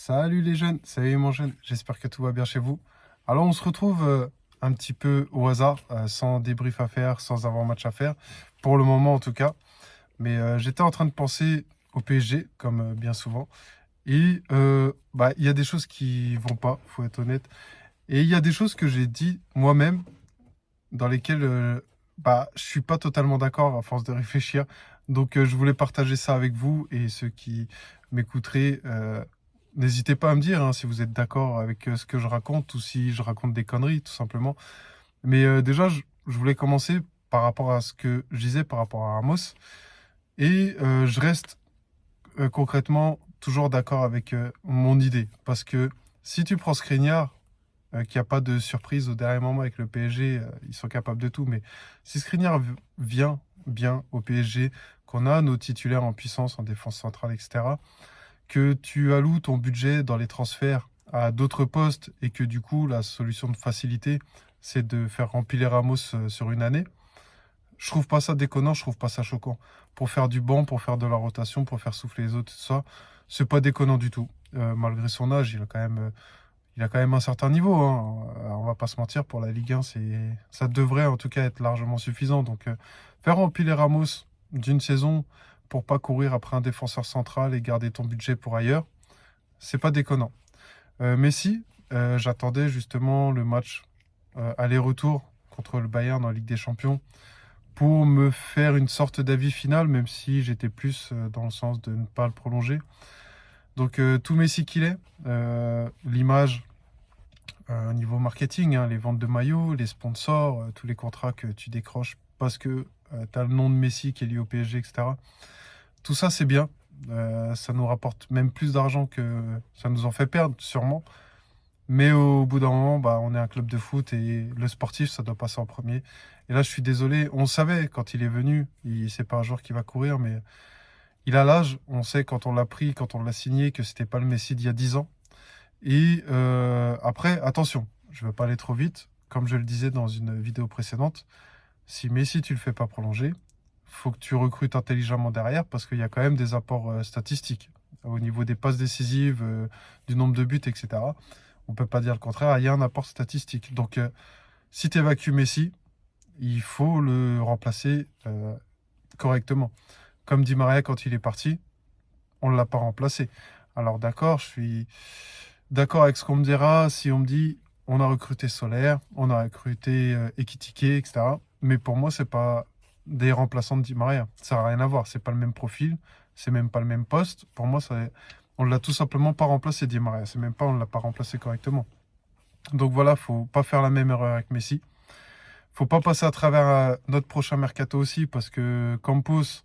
Salut les jeunes, salut mon jeune, j'espère que tout va bien chez vous. Alors on se retrouve un petit peu au hasard, sans débrief à faire, sans avant-match à faire, pour le moment en tout cas. Mais j'étais en train de penser au PSG, comme bien souvent. Et il y a des choses qui vont pas, faut être honnête. Et il y a des choses que j'ai dit moi-même, dans lesquelles je suis pas totalement d'accord à force de réfléchir. Donc je voulais partager ça avec vous et ceux qui m'écouteraient. N'hésitez pas à me dire hein, si vous êtes d'accord avec ce que je raconte ou si je raconte des conneries, tout simplement. Mais déjà, je voulais commencer par rapport à ce que je disais par rapport à Ramos. Et je reste concrètement toujours d'accord avec mon idée. Parce que si tu prends Skriniar, qu'il n'y a pas de surprise au dernier moment avec le PSG, ils sont capables de tout. Mais si Skriniar vient bien au PSG, qu'on a nos titulaires en puissance, en défense centrale, etc., que tu alloues ton budget dans les transferts à d'autres postes et que du coup, la solution de facilité, c'est de faire remplir Ramos sur une année, je trouve pas ça déconnant, je trouve pas ça choquant. Pour faire du banc, pour faire de la rotation, pour faire souffler les autres, tout ça, c'est pas déconnant du tout. Malgré son âge, il a quand même un certain niveau, hein. On va pas se mentir, pour la Ligue 1, ça devrait en tout cas être largement suffisant. Donc, faire empiler Ramos d'une saison pour pas courir après un défenseur central et garder ton budget pour ailleurs, c'est pas déconnant. Messi, j'attendais justement le match aller-retour contre le Bayern en Ligue des Champions pour me faire une sorte d'avis final, même si j'étais plus dans le sens de ne pas le prolonger. Donc, tout Messi qu'il est, l'image au niveau marketing, hein, les ventes de maillots, les sponsors, tous les contrats que tu décroches parce que tu as le nom de Messi qui est lié au PSG, etc. Tout ça, c'est bien. Ça nous rapporte même plus d'argent que ça nous en fait perdre, sûrement. Mais au bout d'un moment, on est un club de foot et le sportif, ça doit passer en premier. Et là, je suis désolé. On savait quand il est venu, c'est pas un joueur qui va courir, mais il a l'âge. On sait quand on l'a pris, quand on l'a signé, que c'était pas le Messi d'il y a 10 ans. Et après, attention, je ne veux pas aller trop vite. Comme je le disais dans une vidéo précédente, si Messi, tu le fais pas prolonger, faut que tu recrutes intelligemment derrière parce qu'il y a quand même des apports statistiques au niveau des passes décisives, du nombre de buts, etc. On peut pas dire le contraire, il y a un apport statistique. Donc, si tu évacues Messi, il faut le remplacer correctement. Comme dit Maria quand il est parti, on ne l'a pas remplacé. Alors d'accord, je suis d'accord avec ce qu'on me dira si on me dit on a recruté Solaire, on a recruté Ekitike, etc. Mais pour moi, c'est pas des remplaçants de Di Maria. Ça n'a rien à voir. C'est pas le même profil, c'est même pas le même poste. Pour moi, on l'a tout simplement pas remplacé Di Maria. C'est même pas on l'a pas remplacé correctement. Donc voilà, faut pas faire la même erreur avec Messi. Faut pas passer à travers notre prochain mercato aussi parce que Campos,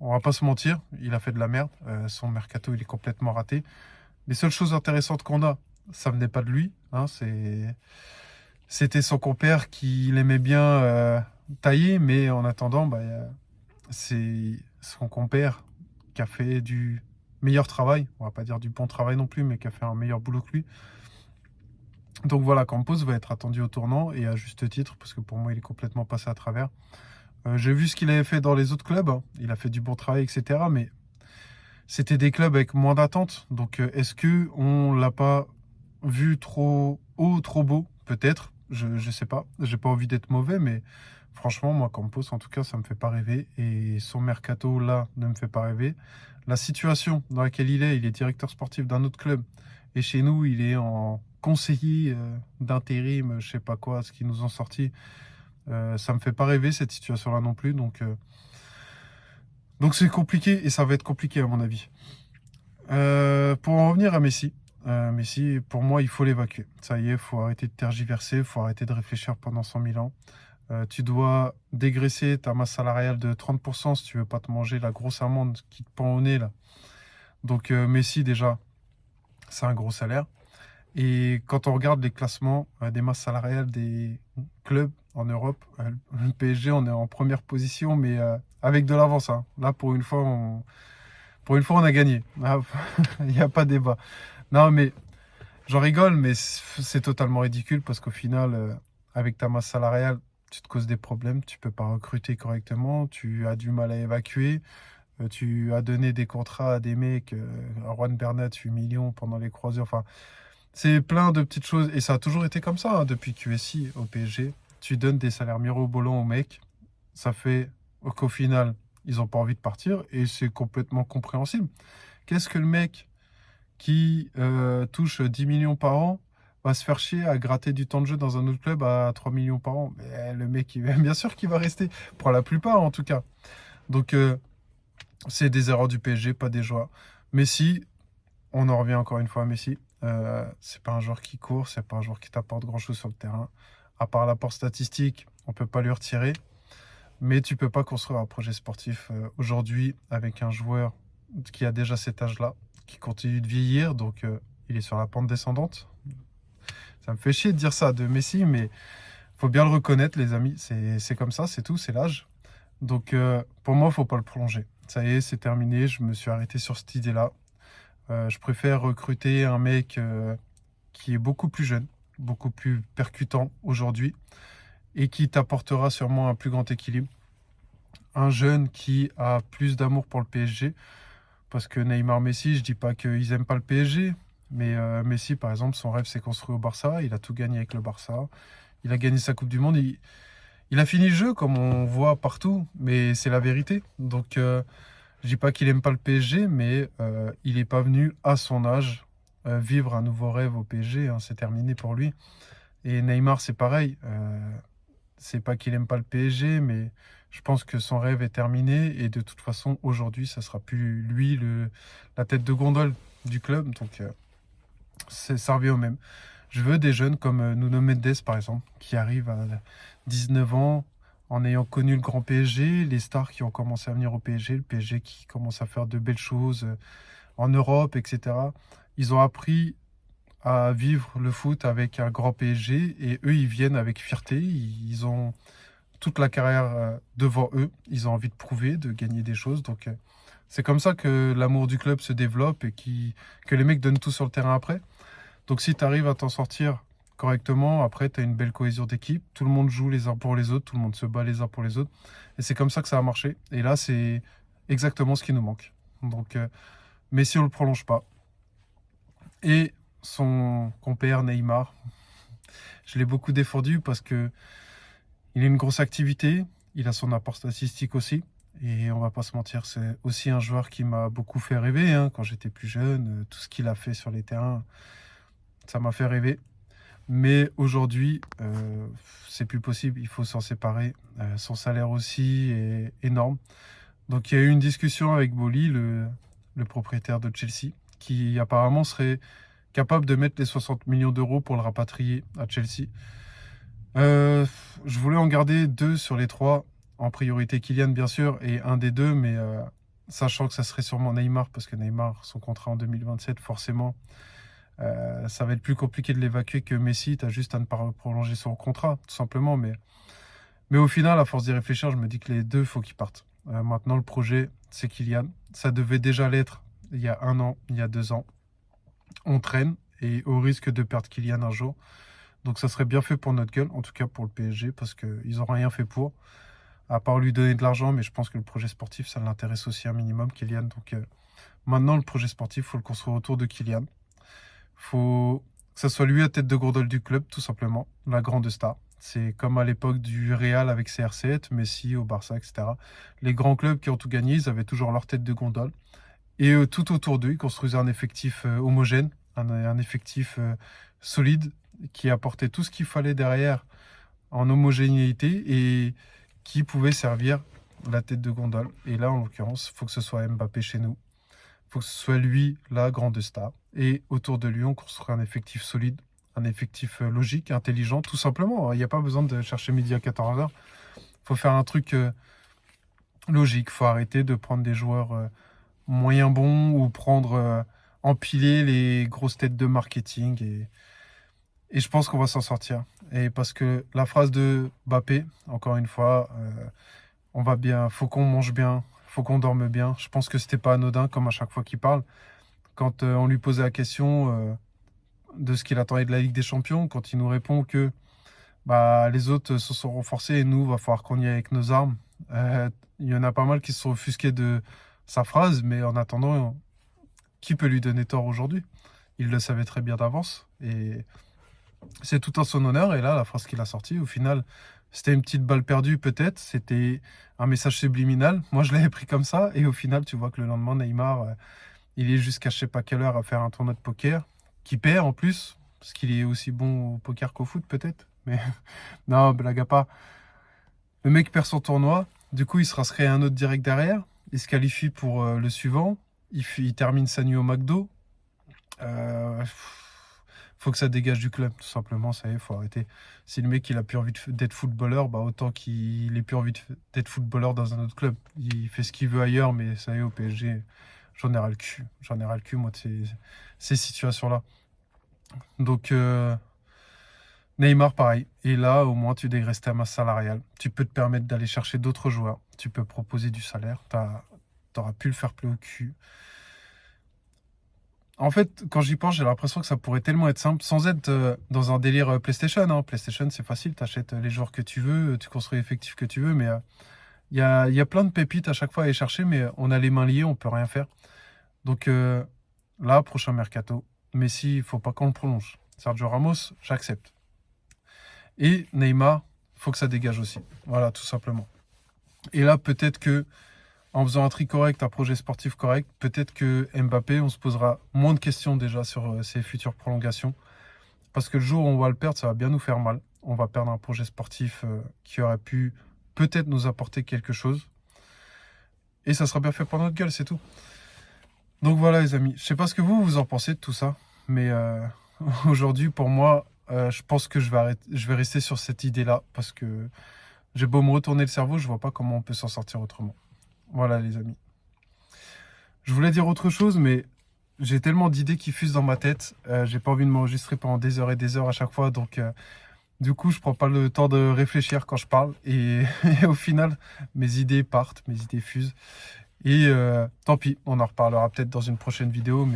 on va pas se mentir, il a fait de la merde. Son mercato, il est complètement raté. Les seules choses intéressantes qu'on a, ça venait pas de lui, hein, c'était son compère qui l'aimait bien tailler, mais en attendant, c'est son compère qui a fait du meilleur travail. On va pas dire du bon travail non plus, mais qui a fait un meilleur boulot que lui. Donc voilà, Campos va être attendu au tournant et à juste titre, parce que pour moi, il est complètement passé à travers. J'ai vu ce qu'il avait fait dans les autres clubs, hein. Il a fait du bon travail, etc. Mais c'était des clubs avec moins d'attentes. Donc, est-ce que on l'a pas vu trop haut, trop beau? Peut-être. Je sais pas. J'ai pas envie d'être mauvais, mais franchement, moi, Campos, en tout cas, ça me fait pas rêver. Et son mercato, là, ne me fait pas rêver. La situation dans laquelle il est directeur sportif d'un autre club. Et chez nous, il est en conseiller d'intérim, je sais pas quoi, ce qu'ils nous ont sorti. Ça me fait pas rêver, cette situation-là non plus. Donc c'est compliqué et ça va être compliqué à mon avis. Pour en revenir à Messi, Messi, pour moi, il faut l'évacuer. Ça y est, il faut arrêter de tergiverser, il faut arrêter de réfléchir pendant 100 000 ans. Tu dois dégraisser ta masse salariale de 30% si tu veux pas te manger la grosse amende qui te pend au nez là. Donc Messi, déjà, c'est un gros salaire. Et quand on regarde les classements des masses salariales des clubs en Europe, le PSG, on est en première position, mais avec de l'avance, hein. Là, pour une fois, on a gagné. Ah, il n'y a pas débat. Non, mais j'en rigole, mais c'est totalement ridicule parce qu'au final, avec ta masse salariale, tu te causes des problèmes, tu peux pas recruter correctement, tu as du mal à évacuer. Tu as donné des contrats à des mecs, à Juan Bernat, 8 millions pendant les croiseurs. Enfin, c'est plein de petites choses. Et ça a toujours été comme ça, hein, depuis QSI au PSG. Tu donnes des salaires mirobolants aux mecs. Ça fait qu'au final, ils n'ont pas envie de partir. Et c'est complètement compréhensible. Qu'est-ce que le mec qui touche 10 millions par an va se faire chier à gratter du temps de jeu dans un autre club à 3 millions par an? Mais le mec, bien sûr qu'il va rester. Pour la plupart, en tout cas. Donc, c'est des erreurs du PSG, pas des joueurs. Messi, on en revient encore une fois à Messi. C'est pas un joueur qui court, c'est pas un joueur qui t'apporte grand-chose sur le terrain. À part l'apport statistique, on peut pas lui retirer. Mais tu peux pas construire un projet sportif aujourd'hui avec un joueur qui a déjà cet âge-là, qui continue de vieillir, donc il est sur la pente descendante. Ça me fait chier de dire ça de Messi, mais faut bien le reconnaître, les amis. C'est comme ça, c'est tout, c'est l'âge. Donc pour moi, faut pas le prolonger. Ça y est, c'est terminé. Je me suis arrêté sur cette idée-là. Je préfère recruter un mec qui est beaucoup plus jeune, beaucoup plus percutant aujourd'hui et qui t'apportera sûrement un plus grand équilibre. Un jeune qui a plus d'amour pour le PSG. Parce que Neymar, Messi, je dis pas qu'ils aiment pas le PSG, mais Messi, par exemple, son rêve s'est construit au Barça. Il a tout gagné avec le Barça. Il a gagné sa Coupe du Monde. Il a fini le jeu, comme on voit partout, mais c'est la vérité. Donc, je dis pas qu'il aime pas le PSG, mais il n'est pas venu à son âge vivre un nouveau rêve au PSG. Hein, c'est terminé pour lui. Et Neymar, c'est pareil. C'est pas qu'il aime pas le PSG, mais je pense que son rêve est terminé. Et de toute façon, aujourd'hui, ça sera plus lui la tête de gondole du club. Donc, ça revient au même. Je veux des jeunes comme Nuno Mendes, par exemple, qui arrivent à 19 ans en ayant connu le grand PSG, les stars qui ont commencé à venir au PSG, le PSG qui commence à faire de belles choses en Europe, etc. Ils ont appris à vivre le foot avec un grand PSG et eux, ils viennent avec fierté. Ils ont toute la carrière devant eux. Ils ont envie de prouver, de gagner des choses. Donc, c'est comme ça que l'amour du club se développe et que les mecs donnent tout sur le terrain après. Donc, si tu arrives à t'en sortir correctement, après, tu as une belle cohésion d'équipe. Tout le monde joue les uns pour les autres. Tout le monde se bat les uns pour les autres. Et c'est comme ça que ça a marché. Et là, c'est exactement ce qui nous manque. Donc, Messi, on ne le prolonge pas. Et son compère Neymar, je l'ai beaucoup défendu parce que il a une grosse activité, il a son apport statistique aussi. Et on va pas se mentir, c'est aussi un joueur qui m'a beaucoup fait rêver hein, quand j'étais plus jeune. Tout ce qu'il a fait sur les terrains, ça m'a fait rêver. Mais aujourd'hui, c'est plus possible, il faut s'en séparer. Son salaire aussi est énorme. Donc il y a eu une discussion avec Boli, le propriétaire de Chelsea, qui apparemment serait capable de mettre les 60 millions d'euros pour le rapatrier à Chelsea. Je voulais en garder 2 sur les 3, en priorité Kylian bien sûr, et un des 2, mais sachant que ça serait sûrement Neymar, parce que Neymar, son contrat en 2027, forcément, ça va être plus compliqué de l'évacuer que Messi. Tu as juste à ne pas prolonger son contrat, tout simplement. Mais au final, à force d'y réfléchir, je me dis que les 2, faut qu'ils partent. Maintenant, le projet, c'est Kylian. Ça devait déjà l'être il y a 1 an, il y a 2 ans. On traîne et au risque de perdre Kylian un jour. Donc ça serait bien fait pour notre gueule, en tout cas pour le PSG, parce qu'ils n'ont rien fait pour, à part lui donner de l'argent, mais je pense que le projet sportif, ça l'intéresse aussi un minimum, Kylian. Donc maintenant, le projet sportif, il faut le construire autour de Kylian. Faut que ça soit lui à tête de gondole du club, tout simplement, la grande star. C'est comme à l'époque du Real avec CR7, Messi au Barça, etc. Les grands clubs qui ont tout gagné, ils avaient toujours leur tête de gondole. Et tout autour d'eux, ils construisaient un effectif homogène, un effectif solide, qui apportait tout ce qu'il fallait derrière en homogénéité et qui pouvait servir la tête de gondole. Et là, en l'occurrence, il faut que ce soit Mbappé chez nous. Il faut que ce soit lui, la grande star. Et autour de lui, on construit un effectif solide, un effectif logique, intelligent, tout simplement. Il n'y a pas besoin de chercher midi à 14h. Il faut faire un truc logique. Il faut arrêter de prendre des joueurs moyen bon ou empiler les grosses têtes de marketing et je pense qu'on va s'en sortir. Et parce que la phrase de Mbappé, encore une fois, on va bien, faut qu'on mange bien, faut qu'on dorme bien. Je pense que c'était pas anodin comme à chaque fois qu'il parle. Quand on lui posait la question de ce qu'il attendait de la Ligue des Champions, quand il nous répond que les autres se sont renforcés et nous, va falloir qu'on y aille avec nos armes. Il y en a pas mal qui se sont offusqués de sa phrase, mais en attendant, qui peut lui donner tort aujourd'hui? Il le savait très bien d'avance et c'est tout en son honneur. Et là, la phrase qu'il a sortie, au final, c'était une petite balle perdue peut-être, c'était un message subliminal. Moi, je l'avais pris comme ça et au final, tu vois que le lendemain, Neymar, il est jusqu'à je sais pas quelle heure à faire un tournoi de poker, qui perd en plus, parce qu'il est aussi bon au poker qu'au foot peut-être. Mais non, blague à part. Le mec perd son tournoi, du coup, il se rasserait un autre direct derrière. Il se qualifie pour le suivant. Il termine sa nuit au McDo. Euh, faut que ça dégage du club, tout simplement. Ça y est, faut arrêter. Si le mec il a plus envie d'être footballeur, bah autant qu'il ait plus envie d'être footballeur dans un autre club. Il fait ce qu'il veut ailleurs, mais ça y est, au PSG, j'en ai ras le cul. J'en ai ras le cul, moi, de ces situations-là. Donc, Neymar, pareil. Et là, au moins, tu dégraisses ta masse salariale. Tu peux te permettre d'aller chercher d'autres joueurs. Tu peux proposer du salaire. T'auras pu le faire play au cul. En fait, quand j'y pense, j'ai l'impression que ça pourrait tellement être simple, sans être dans un délire PlayStation. Hein. PlayStation, c'est facile, tu achètes les joueurs que tu veux, tu construis l'effectif que tu veux, mais il y a plein de pépites à chaque fois à aller chercher, mais on a les mains liées, on peut rien faire. Donc là, prochain mercato, Messi, il faut pas qu'on le prolonge. Sergio Ramos, j'accepte. Et Neymar, faut que ça dégage aussi. Voilà, tout simplement. Et là, peut-être que en faisant un tri correct, un projet sportif correct, peut-être que Mbappé, on se posera moins de questions déjà sur ses futures prolongations. Parce que le jour où on va le perdre, ça va bien nous faire mal. On va perdre un projet sportif qui aurait pu peut-être nous apporter quelque chose. Et ça sera bien fait pour notre gueule, c'est tout. Donc voilà les amis, je sais pas ce que vous en pensez de tout ça. Mais aujourd'hui, pour moi, je pense que je vais rester sur cette idée-là. Parce que j'ai beau me retourner le cerveau, je vois pas comment on peut s'en sortir autrement. Voilà les amis. Je voulais dire autre chose, mais j'ai tellement d'idées qui fusent dans ma tête. J'ai pas envie de m'enregistrer pendant des heures et des heures à chaque fois. Donc, du coup, je prends pas le temps de réfléchir quand je parle. Et, et au final, mes idées partent, mes idées fusent. Et tant pis, on en reparlera peut-être dans une prochaine vidéo.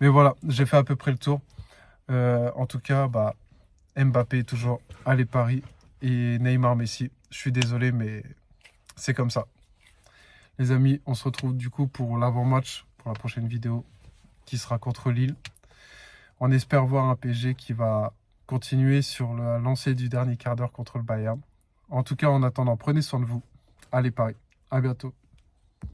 Mais voilà, j'ai fait à peu près le tour. En tout cas, bah, Mbappé toujours à les paris. Et Neymar, Messi. Je suis désolé, mais c'est comme ça. Les amis, on se retrouve du coup pour l'avant-match, pour la prochaine vidéo qui sera contre Lille. On espère voir un PSG qui va continuer sur la lancée du dernier quart d'heure contre le Bayern. En tout cas, en attendant, prenez soin de vous. Allez, Paris. À bientôt.